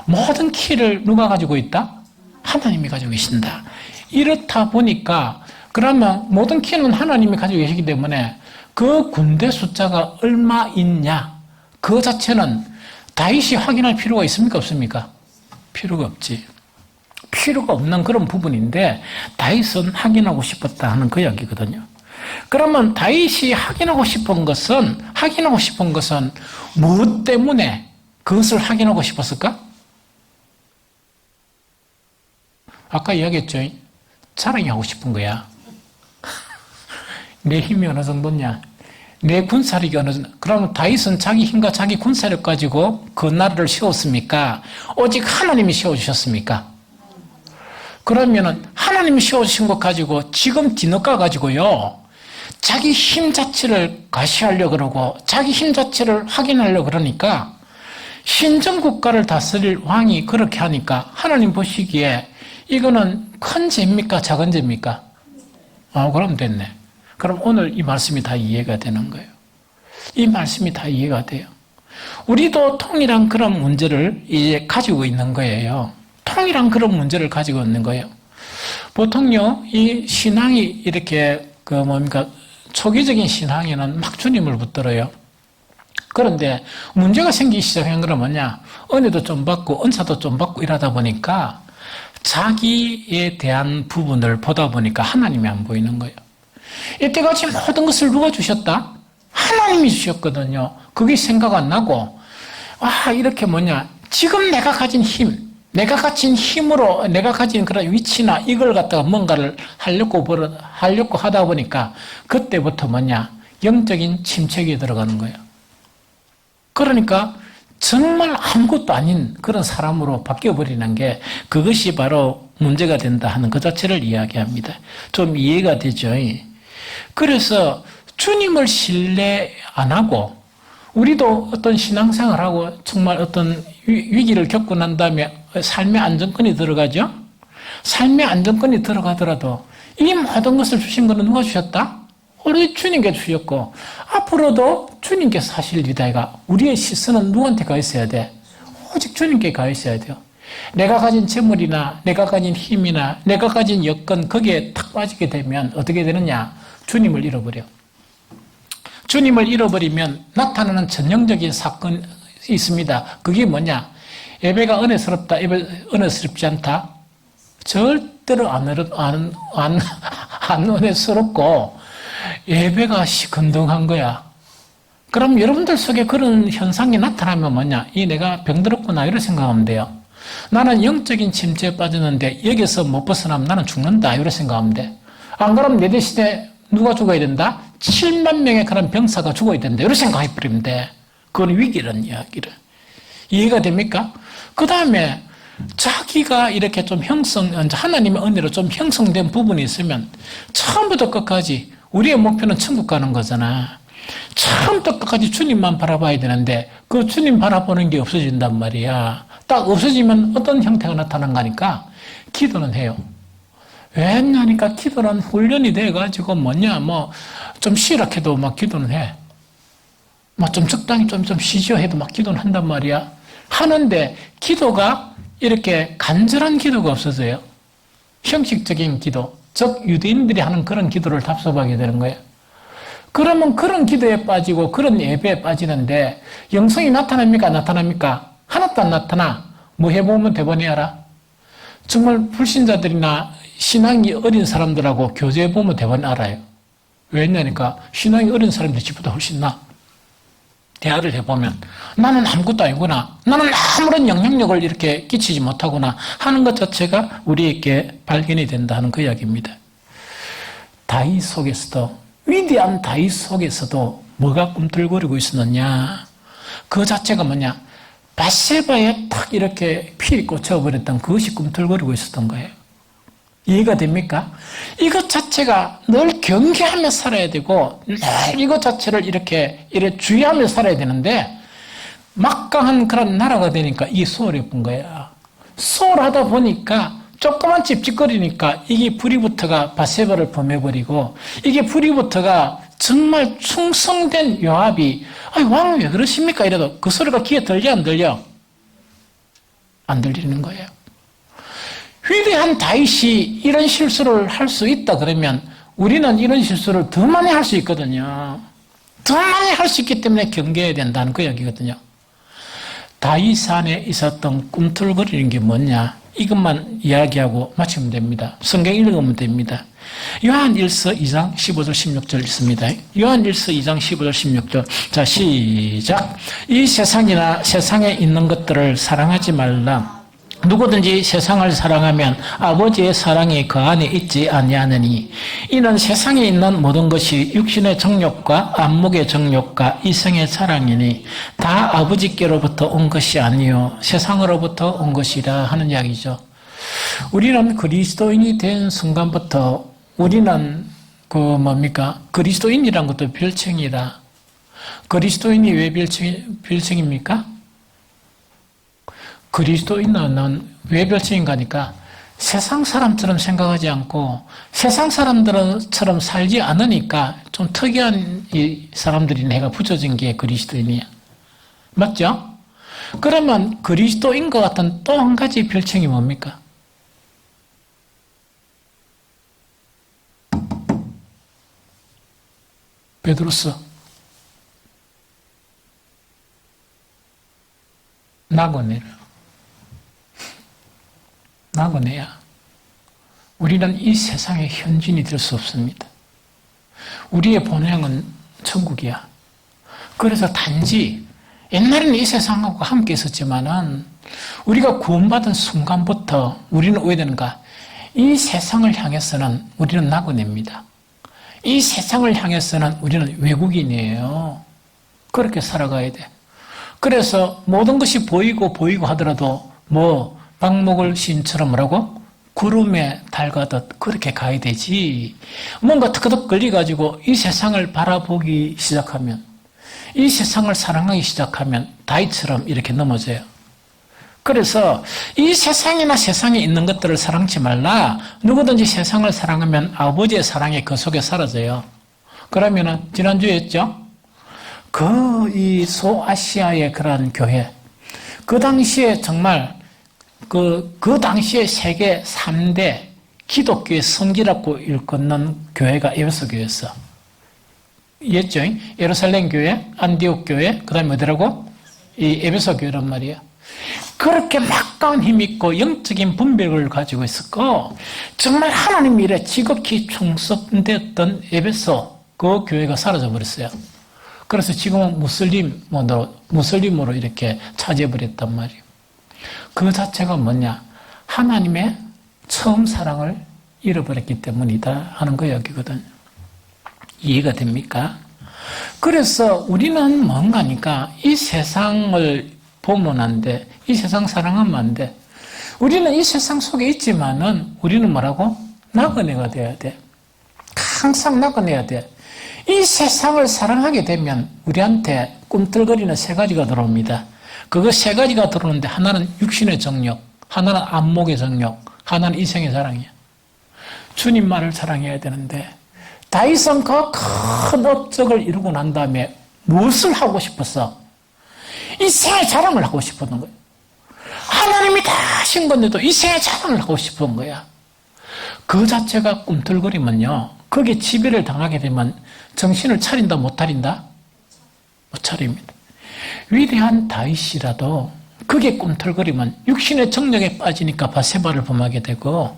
모든 키를 누가 가지고 있다? 하나님이 가지고 계신다. 이렇다 보니까 그러면 모든 키는 하나님이 가지고 계시기 때문에 그 군대 숫자가 얼마 있냐? 그 자체는 다윗이 확인할 필요가 있습니까? 없습니까? 필요가 없지. 필요가 없는 그런 부분인데 다윗은 확인하고 싶었다 하는 그 이야기거든요. 그러면 다윗이 확인하고 싶은 것은 무엇 때문에 그것을 확인하고 싶었을까? 아까 이야기했죠. 자랑이 하고 싶은 거야. 내 힘이 어느 정도냐? 내 군사력이 어느 정도? 그러면 다윗은 자기 힘과 자기 군사력 가지고 그 나라를 세웠습니까? 오직 하나님이 세워주셨습니까? 그러면은 하나님이 세워주신 것 가지고 지금 뒤늦가 가지고요, 자기 힘 자체를 과시하려고 그러고 자기 힘 자체를 확인하려고 그러니까, 신정국가를 다스릴 왕이 그렇게 하니까 하나님 보시기에 이거는 큰 죄입니까? 작은 죄입니까? 그럼 됐네. 그럼 오늘 이 말씀이 다 이해가 되는 거예요. 이 말씀이 다 이해가 돼요. 우리도 통일한 그런 문제를 이제 가지고 있는 거예요. 통일한 그런 문제를 가지고 있는 거예요. 보통요, 이 신앙이 이렇게 초기적인 신앙에는 막 주님을 붙들어요. 그런데 문제가 생기기 시작한 건 뭐냐? 은혜도 좀 받고 은사도 좀 받고 이러다 보니까 자기에 대한 부분을 보다 보니까 하나님이 안 보이는 거예요. 이때까지 모든 것을 누가 주셨다? 하나님이 주셨거든요. 그게 생각 안 나고, 이렇게 지금 내가 가진 힘, 내가 가진 힘으로 내가 가진 그런 위치나 이걸 갖다가 뭔가를 하려고 하다 보니까 그때부터 영적인 침체기에 들어가는 거예요. 그러니까 정말 아무것도 아닌 그런 사람으로 바뀌어버리는 게, 그것이 바로 문제가 된다 하는 그 자체를 이야기합니다. 좀 이해가 되죠? 그래서 주님을 신뢰 안 하고, 우리도 어떤 신앙생활하고 정말 어떤 위기를 겪고 난 다음에 삶의 안정권이 들어가죠? 삶의 안정권이 들어가더라도 이 모든 것을 주신 것은 누가 주셨다? 우리 주님께 주셨고, 앞으로도 주님께서 하실 일이다. 우리의 시선은 누구한테 가 있어야 돼? 오직 주님께 가 있어야 돼요. 내가 가진 재물이나 내가 가진 힘이나 내가 가진 여건, 거기에 탁 빠지게 되면 어떻게 되느냐? 주님을 잃어버려. 주님을 잃어버리면 나타나는 전형적인 사건이 있습니다. 그게 뭐냐? 예배가 은혜스럽다, 은혜스럽지 않다? 절대로 안 은혜스럽고 예배가 시큰둥한 거야. 그럼 여러분들 속에 그런 현상이 나타나면 뭐냐? 내가 병들었구나, 이렇게 생각하면 돼요. 나는 영적인 침체에 빠졌는데 여기서 못 벗어나면 나는 죽는다, 이렇게 생각하면 돼. 안 그러면 내 대신에 누가 죽어야 된다? 7만 명의 그런 병사가 죽어야 된다, 이렇게 생각해버리면 돼. 그건 위기라는 이야기를. 이해가 됩니까? 그 다음에 자기가 이렇게 좀 하나님의 은혜로 좀 형성된 부분이 있으면 처음부터 끝까지 우리의 목표는 천국 가는 거잖아. 처음부터 끝까지 주님만 바라봐야 되는데 그 주님 바라보는 게 없어진단 말이야. 딱 없어지면 어떤 형태가 나타난 거니까 기도는 해요. 왜 했냐니까 기도는 훈련이 돼가지고 좀 쉬라 해도 막 기도는 해. 좀 적당히 좀 쉬죠 해도 막 기도는 한단 말이야. 하는데 기도가 이렇게 간절한 기도가 없어져요. 형식적인 기도, 즉 유대인들이 하는 그런 기도를 답습하게 되는 거예요. 그러면 그런 기도에 빠지고 그런 예배에 빠지는데 영성이 나타납니까? 나타납니까? 하나도 안 나타나. 뭐 해보면 대번에 알아? 정말 불신자들이나 신앙이 어린 사람들하고 교제해보면 대번에 알아요. 왜냐니까 신앙이 어린 사람들이 집보다 훨씬 나. 대화를 해보면 나는 아무것도 아니구나, 나는 아무런 영향력을 이렇게 끼치지 못하구나 하는 것 자체가 우리에게 발견이 된다 하는 그 이야기입니다. 다윗 속에서도, 위대한 다윗 속에서도 뭐가 꿈틀거리고 있었느냐? 그 자체가 뭐냐? 밧세바에 탁 이렇게 필이 꽂혀버렸던 그것이 꿈틀거리고 있었던 거예요. 이해가 됩니까? 이것 자체가 늘 경계하며 살아야 되고 늘 이것 자체를 이렇게 주의하며 살아야 되는데 막강한 그런 나라가 되니까 이게 소홀해 본 거야. 소홀하다 보니까 조그만 찝찝거리니까 이게 불이부터가 밧세바를 범해버리고, 이게 불이부터가 정말 충성된 요압이 왕은 왜 그러십니까? 이래도 그 소리가 귀에 들려 안 들려? 안 들리는 거예요. 위대한 다윗이 이런 실수를 할 수 있다 그러면 우리는 이런 실수를 더 많이 할 수 있거든요. 더 많이 할 수 있기 때문에 경계해야 된다는 그 이야기거든요. 다윗 안에 있었던 꿈틀거리는 게 뭐냐? 이것만 이야기하고 마치면 됩니다. 성경 읽으면 됩니다. 요한 1서 2장 15절 16절 있습니다. 요한 1서 2장 15절 16절. 자, 시작. 이 세상이나 세상에 있는 것들을 사랑하지 말라. 누구든지 세상을 사랑하면 아버지의 사랑이 그 안에 있지 아니하느니 이는 세상에 있는 모든 것이 육신의 정욕과 안목의 정욕과 이성의 사랑이니 다 아버지께로부터 온 것이 아니요 세상으로부터 온 것이라 하는 이야기죠. 우리는 그리스도인이 된 순간부터 우리는 그리스도인이란 것도 별칭이다. 그리스도인이 왜 별칭입니까? 그리스도인은 왜 별칭인가 하니까 세상 사람처럼 생각하지 않고 세상 사람들처럼 살지 않으니까 좀 특이한 이 사람들이 내가 붙여진 게 그리스도인이야. 맞죠? 그러면 그리스도인과 같은 또 한 가지 별칭이 뭡니까? 베드로스. 나그네라. 나그네야. 우리는 이 세상의 현지인이 될 수 없습니다. 우리의 본향은 천국이야. 그래서 단지 옛날에는 이 세상하고 함께 있었지만은 우리가 구원받은 순간부터 우리는 왜 되는가? 이 세상을 향해서는 우리는 나그네입니다. 이 세상을 향해서는 우리는 외국인이에요. 그렇게 살아가야 돼. 그래서 모든 것이 보이고 하더라도 방목을 시인처럼 뭐라고? 구름에 달가듯 그렇게 가야 되지. 뭔가 턱턱 걸려가지고 이 세상을 바라보기 시작하면, 이 세상을 사랑하기 시작하면 다이처럼 이렇게 넘어져요. 그래서 이 세상이나 세상에 있는 것들을 사랑치 말라. 누구든지 세상을 사랑하면 아버지의 사랑이 그 속에 사라져요. 그러면은 지난주에 했죠? 이 소아시아의 그런 교회, 그 당시에 정말 그 당시에 세계 3대 기독교의 성지라고 일컫는 교회가 에베소 교회였어. 이해했죠? 예루살렘 교회, 안디옥 교회, 그 다음에 어디라고? 이 에베소 교회란 말이야. 그렇게 막강한 힘 있고 영적인 분별을 가지고 있었고 정말 하나님 일에 지극히 충성되었던 에베소 그 교회가 사라져 버렸어요. 그래서 지금은 무슬림으로 이렇게 차지해버렸단 말이에요. 그 자체가 뭐냐? 하나님의 처음 사랑을 잃어버렸기 때문이다 하는 거 여기거든요. 이해가 됩니까? 그래서 우리는 뭔가니까 이 세상을 보면 안 돼. 이 세상 사랑하면 안 돼. 우리는 이 세상 속에 있지만은 우리는 뭐라고? 나그네가 돼야 돼. 항상 나그네야 돼. 이 세상을 사랑하게 되면 우리한테 꿈틀거리는 세 가지가 들어옵니다. 그거 세 가지가 들어오는데 하나는 육신의 정욕, 하나는 안목의 정욕, 하나는 이성의 사랑이야. 주님만을 사랑해야 되는데 다윗은 그 큰 업적을 이루고 난 다음에 무엇을 하고 싶었어? 이 생의 자랑을 하고 싶었던 거예요. 하나님이 다 하신 건데도 이 생의 자랑을 하고 싶은 거야. 그 자체가 꿈틀거리면요, 거기에 지배를 당하게 되면 정신을 차린다 못 차린다? 못 차립니다. 위대한 다윗이라도 그게 꿈틀거리면 육신의 정욕에 빠지니까 바세바를 범하게 되고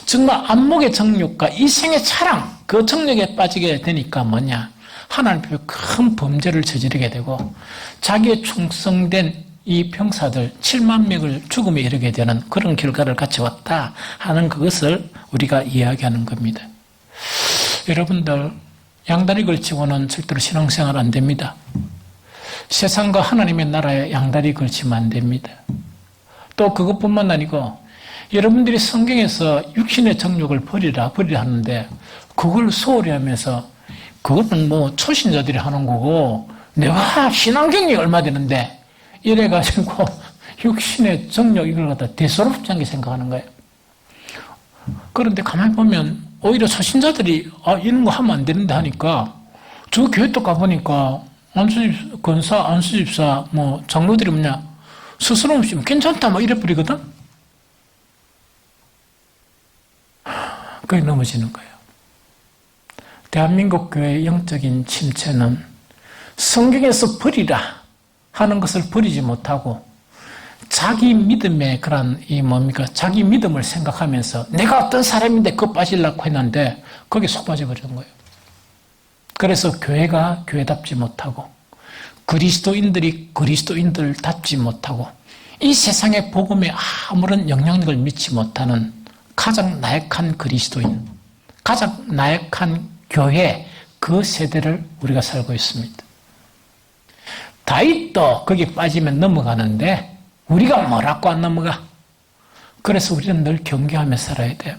정말 안목의 정욕과 이생의 차랑 그 정욕에 빠지게 되니까 뭐냐? 하나님 앞에 큰 범죄를 저지르게 되고 자기의 충성된 이 병사들 7만 명을 죽음에 이르게 되는 그런 결과를 갖춰왔다 하는 그것을 우리가 이야기하는 겁니다. 여러분들 양다리 걸치고는 절대로 신앙생활 안 됩니다. 세상과 하나님의 나라에 양다리 걸치면 안 됩니다. 또 그것뿐만 아니고 여러분들이 성경에서 육신의 정욕을 버리라 하는데 그걸 소홀히 하면서 그거는 초신자들이 하는 거고 내가 신앙 경력이 얼마 되는데 이래가지고 육신의 정욕 이걸 갖다 대수롭지 않게 생각하는 거예요. 그런데 가만히 보면 오히려 초신자들이 이런 거 하면 안 되는데 하니까 저 교회 또 가보니까 권사, 안수집사, 장로들이 스스럼 없이 괜찮다 이래버리거든? 그게 넘어지는 거예요. 대한민국 교회의 영적인 침체는 성경에서 버리라 하는 것을 버리지 못하고 자기 믿음의 자기 믿음을 생각하면서 내가 어떤 사람인데 그거 빠지려고 했는데 거기에 속 빠져버리는 거예요. 그래서 교회가 교회답지 못하고 그리스도인들이 그리스도인들답지 못하고 이 세상의 복음에 아무런 영향력을 미치지 못하는 가장 나약한 그리스도인, 가장 나약한 교회, 그 세대를 우리가 살고 있습니다. 다윗도 거기 빠지면 넘어가는데 우리가 뭐라고 안 넘어가? 그래서 우리는 늘 경계하며 살아야 돼요.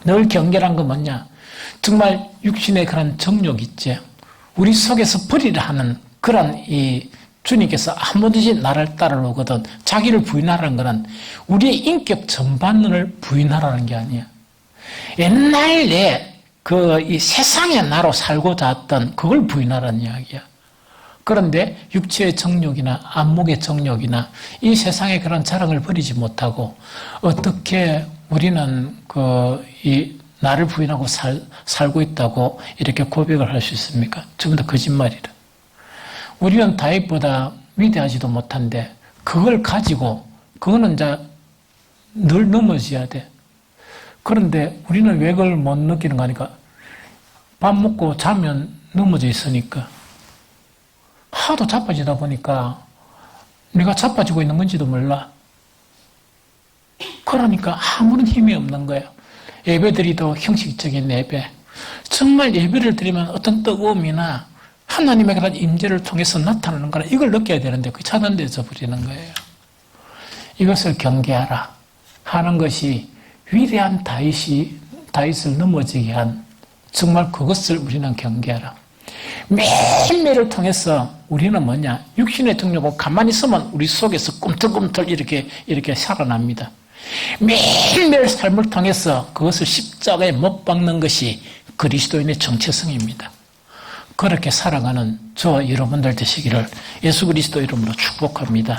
늘 경계란 건 뭐냐? 정말 육신의 그런 정욕 있지. 우리 속에서 버리려 하는 그런 이 주님께서 아무든지 나를 따라오거든 자기를 부인하라는 것은 우리의 인격 전반을 부인하라는 게 아니야. 옛날에 이 세상의 나로 살고자 했던 그걸 부인하라는 이야기야. 그런데 육체의 정욕이나 안목의 정욕이나 이 세상의 그런 자랑을 버리지 못하고 어떻게 우리는 이 나를 부인하고 살고 있다고 이렇게 고백을 할 수 있습니까? 전부 다 거짓말이라. 우리는 다윗보다 위대하지도 못한데 그걸 가지고 그거는 이제 늘 넘어져야 돼. 그런데 우리는 왜 그걸 못 느끼는 거니까 밥 먹고 자면 넘어져 있으니까 하도 자빠지다 보니까 내가 자빠지고 있는 건지도 몰라. 그러니까 아무런 힘이 없는 거예요. 예배드리도 형식적인 예배. 정말 예배를 드리면 어떤 뜨거움이나 하나님의 그런 임재를 통해서 나타나는 거라 이걸 느껴야 되는데 그게 차단돼서 버리는 거예요. 이것을 경계하라 하는 것이 위대한 다윗을 넘어지게 한 정말 그것을 우리는 경계하라. 매일매일을 통해서 우리는 뭐냐? 육신의 정욕을 가만히 있으면 우리 속에서 꿈틀꿈틀 이렇게 살아납니다. 매일매일 삶을 통해서 그것을 십자가에 못 박는 것이 그리스도인의 정체성입니다. 그렇게 살아가는 저 여러분들 되시기를 예수 그리스도 이름으로 축복합니다.